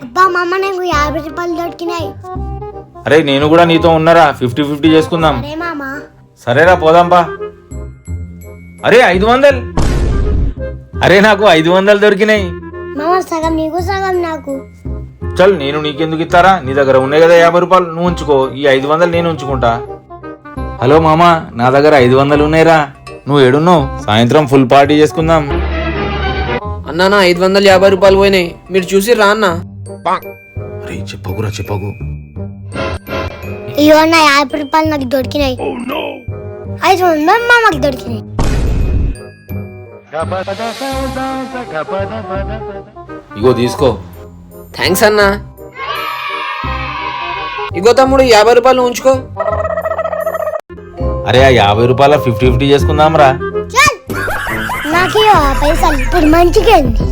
అబ్బా మామ నాకు 50 రూపాయలు దొరికినాయి. అరే నేను కూడా నీతో ఉన్నారా, 50-50 చేసుకుందాం. అరే మామ సరేరా పోదాంపా. అరే 500. అరే నాకు 500 దొరికినాయి. మామ సగం నీకు సగం నాకు. చల్ నేను నీకెందుకు ఇస్తారా, నీ దగ్గర ఉన్నాయి కదా 50 రూపాయలు, నువ్వు ఉంచుకో. ఈ 500 నేను ఉంచుకుంటా. హలో మామ, నా దగ్గర 500 ఉన్నాయిరా. నువ్వు ఏడున్నావు? సాయంత్రం ఫుల్ పార్టీ చేసుకుందాం. అన్నా నా 550 రూపాయలు పోయినాయి, మీరు చూసి రా అన్న. అరే చెప్పకురా చెప్పకు. ఇయ్యో అన్న 50 రూపాయలు నాకు దొరికినాయి. 500 మామకి దొరికినాయి. ఇగో తీసుకో. థ్యాంక్స్ అన్నా. ఇగో తమ్ముడు 50 రూపాయలు ఉంచుకో. అరే ఆ 50 రూపాయల 50-50 చేసుకుందాం రా. చల్ నాకు పైసలు ఇప్పుడు మంచిగా ఉంది.